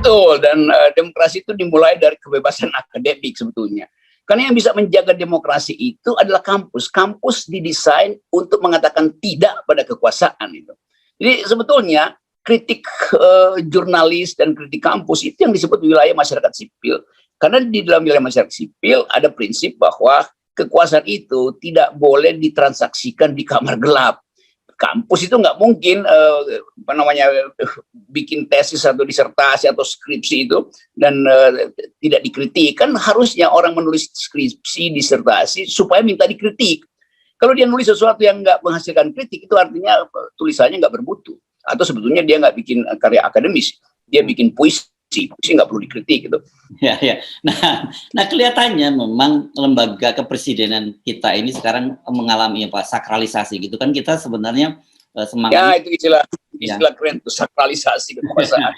Betul, dan demokrasi itu dimulai dari kebebasan akademik sebetulnya. Karena yang bisa menjaga demokrasi itu adalah kampus. Kampus didesain untuk mengatakan tidak pada kekuasaan itu. Jadi sebetulnya kritik jurnalis dan kritik kampus itu yang disebut wilayah masyarakat sipil. Karena di dalam wilayah masyarakat sipil ada prinsip bahwa kekuasaan itu tidak boleh ditransaksikan di kamar gelap. Kampus itu nggak mungkin bikin tesis atau disertasi atau skripsi itu dan tidak dikritik. Kan harusnya orang menulis skripsi, disertasi supaya minta dikritik. Kalau dia nulis sesuatu yang nggak menghasilkan kritik, itu artinya tulisannya nggak bermutu. Atau sebetulnya dia nggak bikin karya akademis, dia bikin puisi nggak perlu dikritik gitu. Ya, ya. Nah kelihatannya memang lembaga kepresidenan kita ini sekarang mengalami sakralisasi gitu kan, kita sebenarnya semangat. Ya itu istilah keren tuh, sakralisasi kekuasaan.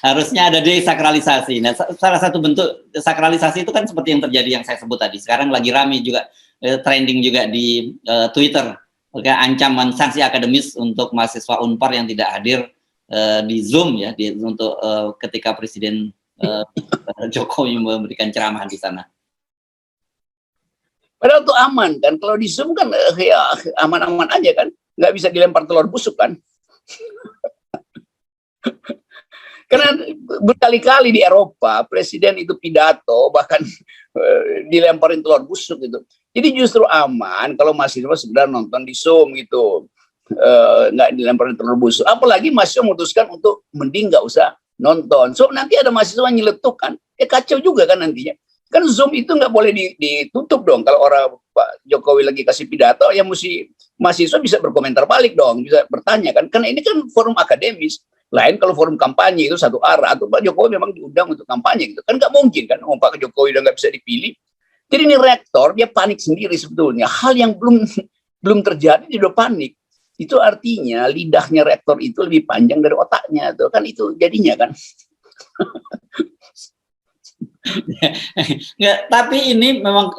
Harusnya ada desakralisasi. Nah salah satu bentuk sakralisasi itu kan seperti yang terjadi yang saya sebut tadi. Sekarang lagi rame juga trending juga di Twitter, ancaman sanksi akademis untuk mahasiswa Unpar yang tidak hadir di Zoom ya, untuk ketika Presiden Jokowi memberikan ceramah di sana. Padahal itu aman kan, kalau di Zoom kan ya aman-aman aja kan, nggak bisa dilempar telur busuk kan. Karena berkali-kali di Eropa Presiden itu pidato bahkan dilemparin telur busuk gitu. Jadi justru aman kalau mahasiswa sekedar nonton di Zoom gitu. Nggak dilemparin telur busuk. Apalagi mahasiswa memutuskan untuk mending nggak usah nonton. So nanti ada mahasiswa nyeletuk kan, kacau juga kan nantinya. Kan Zoom itu nggak boleh ditutup dong. Kalau orang Pak Jokowi lagi kasih pidato, ya mesti mahasiswa bisa berkomentar balik dong, bisa bertanya kan. Karena ini kan forum akademis. Lain kalau forum kampanye itu satu arah, atau Pak Jokowi memang diundang untuk kampanye gitu. Kan nggak mungkin kan, Pak Jokowi udah nggak bisa dipilih. Jadi ini rektor dia panik sendiri sebetulnya. Hal yang belum terjadi dia udah panik. Itu artinya lidahnya rektor itu lebih panjang dari otaknya tuh kan, itu jadinya kan. Nggak, tapi ini memang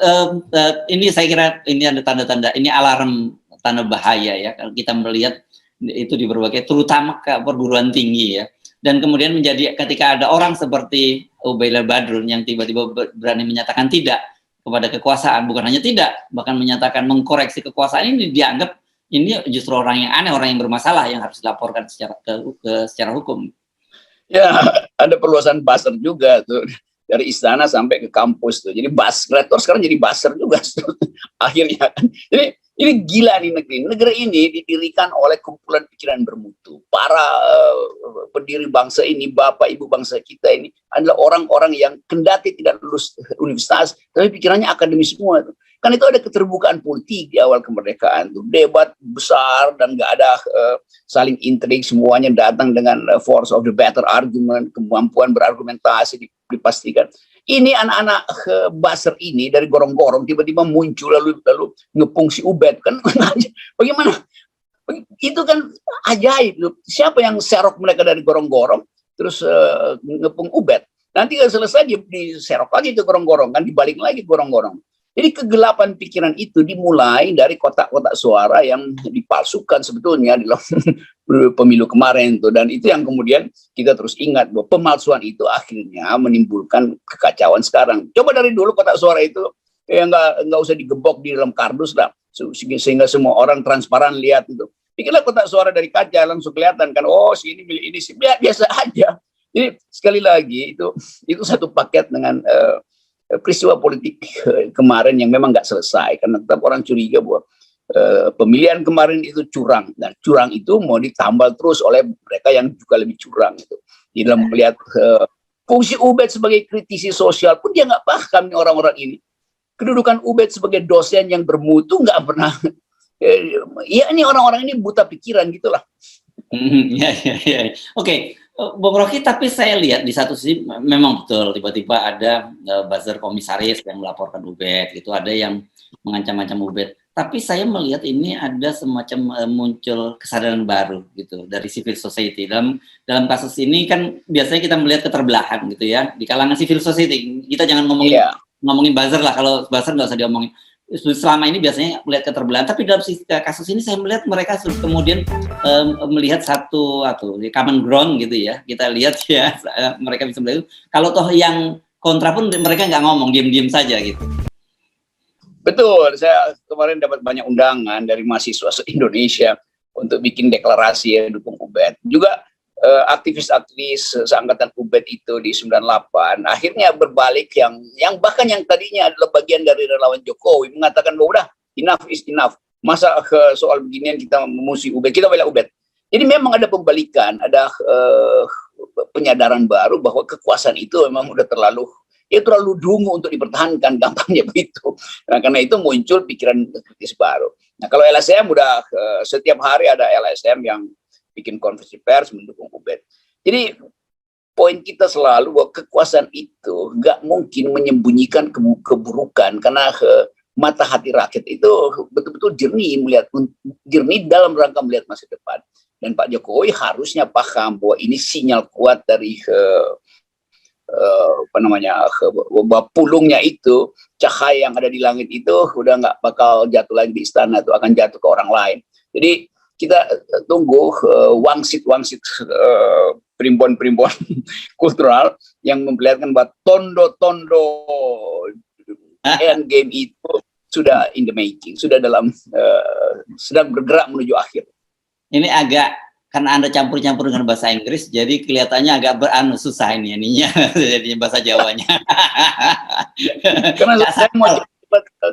ini saya kira ini ada tanda-tanda, ini alarm tanda bahaya ya kalau kita melihat itu di berbagai, terutama ke perguruan tinggi ya. Dan kemudian menjadi ketika ada orang seperti Ubaila Badrun yang tiba-tiba berani menyatakan tidak kepada kekuasaan, bukan hanya tidak, bahkan menyatakan mengkoreksi kekuasaan, ini dianggap ini justru orang yang aneh, orang yang bermasalah yang harus dilaporkan secara hukum. Ya, ada perluasan buzzer juga tuh dari istana sampai ke kampus tuh. Jadi rektor sekarang jadi buzzer juga tuh, akhirnya kan. Jadi ini gila nih negeri. Negeri ini didirikan oleh kumpulan pikiran bermutu. Para pendiri bangsa ini, bapak ibu bangsa kita ini adalah orang-orang yang kendati tidak lulus universitas, tapi pikirannya akademis semua tuh. Kan itu ada keterbukaan politik di awal kemerdekaan tuh, debat besar dan nggak ada saling intrik, semuanya datang dengan force of the better argument, kemampuan berargumentasi dipastikan. Ini anak-anak buzzer ini dari gorong-gorong tiba-tiba muncul lalu ngepung si Ubed kan. Bagaimana? Itu kan ajaib. Siapa yang serok mereka dari gorong-gorong terus ngepung Ubed? Nanti selesai diserok lagi ke gorong-gorong kan, dibalik lagi gorong-gorong. Jadi kegelapan pikiran itu dimulai dari kotak-kotak suara yang dipalsukan sebetulnya dalam pemilu kemarin tuh, dan itu yang kemudian kita terus ingat bahwa pemalsuan itu akhirnya menimbulkan kekacauan sekarang. Coba dari dulu kotak suara itu ya nggak usah digebok di dalam kardus lah, sehingga semua orang transparan lihat itu. Bikinlah kotak suara dari kaca, langsung kelihatan kan, oh si ini milik ini sih, biasa aja. Jadi sekali lagi itu satu paket dengan peristiwa politik kemarin yang memang nggak selesai, karena tetap orang curiga bahwa pemilihan kemarin itu curang, dan curang itu mau ditambal terus oleh mereka yang juga lebih curang itu. Di dalam melihat fungsi Ubed sebagai kritisi sosial pun dia nggak paham nih orang-orang ini. Kedudukan Ubed sebagai dosen yang bermutu nggak pernah. Ya ini orang-orang ini buta pikiran gitulah. Ya. Oke. Bung Rocky, tapi saya lihat di satu sisi memang betul tiba-tiba ada buzzer komisaris yang melaporkan Ubed gitu, ada yang mengancam-ancam Ubed. Tapi saya melihat ini ada semacam muncul kesadaran baru gitu dari civil society. Dalam kasus ini kan biasanya kita melihat keterbelahan gitu ya di kalangan civil society. Kita jangan ngomongin buzzer lah, kalau buzzer nggak usah diomongin. selama ini biasanya melihat keterbelahan, tapi dalam kasus ini saya melihat mereka kemudian melihat satu common ground gitu ya. Kita lihat ya, mereka bisa melihat. Kalau toh yang kontra pun mereka nggak ngomong, diam-diam saja gitu. Betul, saya kemarin dapat banyak undangan dari mahasiswa se-Indonesia untuk bikin deklarasi ya dukung Ubed. Juga aktivis-aktivis seangkatan Ubed itu di 98 akhirnya berbalik yang bahkan yang tadinya adalah bagian dari relawan Jokowi mengatakan bahwa udah enough is enough, masa soal beginian kita memusuhi Ubed, kita bela Ubed. Jadi memang ada pembalikan, ada penyadaran baru bahwa kekuasaan itu memang udah terlalu dungu untuk dipertahankan, gampangnya begitu. Nah, karena itu muncul pikiran kritis baru. Nah, kalau LSM udah setiap hari ada LSM yang bikin konferensi pers mendukung Ubed. Jadi poin kita selalu bahwa kekuasaan itu nggak mungkin menyembunyikan keburukan, karena mata hati rakyat itu betul-betul jernih dalam rangka melihat masa depan. Dan Pak Jokowi harusnya paham bahwa ini sinyal kuat dari pulungnya itu, cahaya yang ada di langit itu udah nggak bakal jatuh lagi di istana, itu akan jatuh ke orang lain. Jadi kita tunggu wangsit-wangsit primbon-primbon kultural yang memperlihatkan bahwa tondo-tondo end game itu sudah in the making, sudah sedang bergerak menuju akhir. Ini agak, karena Anda campur-campur dengan bahasa Inggris, jadi kelihatannya agak susah ininya, jadi bahasa Jawanya. Karena saya mau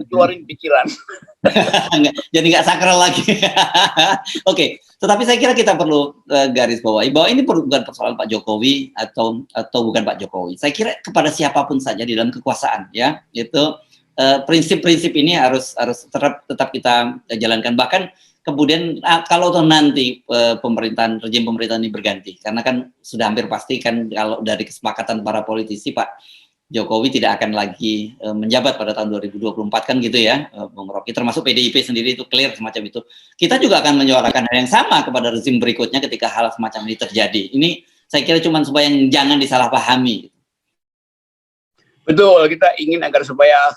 keluarin pikiran. Jadi nggak sakral lagi. Oke, tetapi saya kira kita perlu garis bawahi bahwa ini bukan persoalan Pak Jokowi atau bukan Pak Jokowi. Saya kira kepada siapapun saja di dalam kekuasaan, ya, itu prinsip-prinsip ini harus tetap kita jalankan. Bahkan kemudian kalau nanti rejim pemerintahan ini berganti, karena kan sudah hampir pasti kan kalau dari kesepakatan para politisi, Pak Jokowi tidak akan lagi menjabat pada tahun 2024 kan gitu ya, Bung Rocky, termasuk PDIP sendiri itu clear semacam itu. Kita juga akan menyuarakan hal yang sama kepada rezim berikutnya ketika hal semacam ini terjadi. Ini saya kira cuma supaya jangan disalahpahami. Betul, kita ingin agar supaya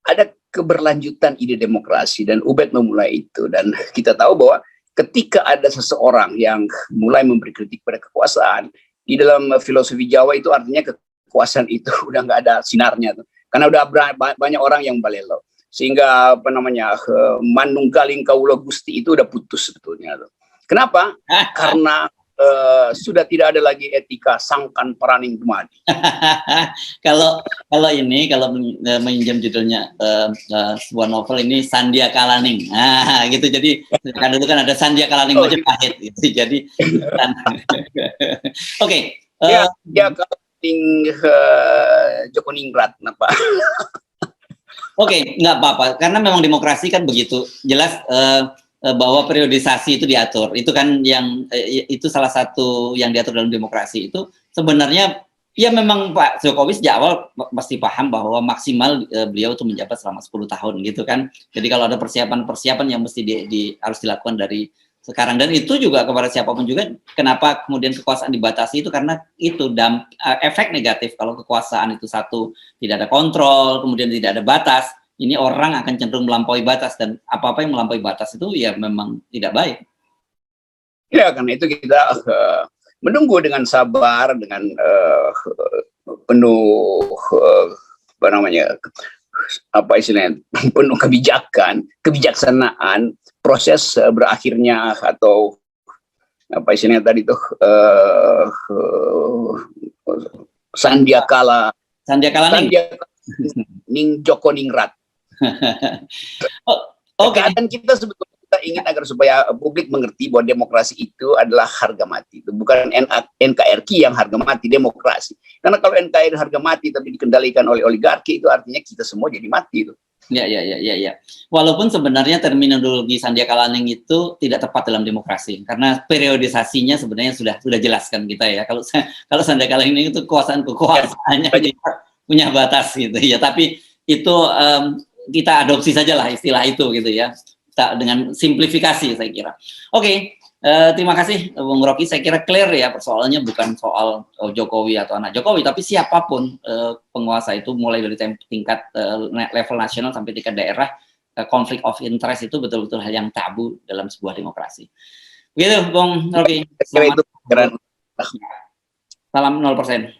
ada keberlanjutan ide demokrasi, dan Ubed memulai itu. Dan kita tahu bahwa ketika ada seseorang yang mulai memberi kritik pada kekuasaan, di dalam filosofi Jawa itu artinya kekuasaan itu udah nggak ada sinarnya tuh, karena udah banyak orang yang balelo, sehingga manunggaling kawula Gusti itu udah putus sebetulnya tuh. Kenapa? Karena sudah tidak ada lagi etika sangkan paraning dumadi. kalau meminjam judulnya sebuah novel ini Sandia Kalaning, gitu. Jadi kan dulu kan ada Sandia Kalaning Majapahit gitu. Jadi oke. Kalau Joko Ningrat, kenapa? Oke, nggak apa-apa, karena memang demokrasi kan begitu jelas, bahwa periodisasi itu diatur. Itu kan yang itu salah satu yang diatur dalam demokrasi. Itu sebenarnya ya memang Pak Jokowi sejak awal pasti paham bahwa maksimal beliau itu menjabat selama 10 tahun gitu kan. Jadi kalau ada persiapan yang mesti harus dilakukan dari sekarang, dan itu juga kepada siapapun juga. Kenapa kemudian kekuasaan dibatasi itu karena itu efek negatif kalau kekuasaan itu satu tidak ada kontrol, kemudian tidak ada batas, ini orang akan cenderung melampaui batas, dan apa-apa yang melampaui batas itu ya memang tidak baik. Ya, karena itu kita menunggu dengan sabar, dengan penuh penuh kebijaksanaan proses berakhirnya, atau tadi tuh Sandia Ning Joko Ningrat. Oke. Dan kita sebetulnya ingin agar supaya publik mengerti bahwa demokrasi itu adalah harga mati. Itu bukan NKRI yang harga mati, demokrasi. Karena kalau NKRI harga mati tapi dikendalikan oleh oligarki, itu artinya kita semua jadi mati itu. Ya. Walaupun sebenarnya terminologi Sandia Kalaning itu tidak tepat dalam demokrasi, karena periodisasinya sebenarnya sudah jelaskan kita ya. Kalau Sandia Kalaning itu kekuasaannya punya batas gitu ya. Tapi itu kita adopsi sajalah istilah itu gitu ya, dengan simplifikasi saya kira. Oke, Terima kasih Bung Rocky. Saya kira clear ya, persoalannya bukan soal Jokowi atau anak Jokowi, tapi siapapun penguasa itu, mulai dari tingkat level nasional sampai tingkat daerah, konflik of interest itu betul-betul hal yang tabu dalam sebuah demokrasi. Begitu Bung Rocky. Selamat. Salam 0%.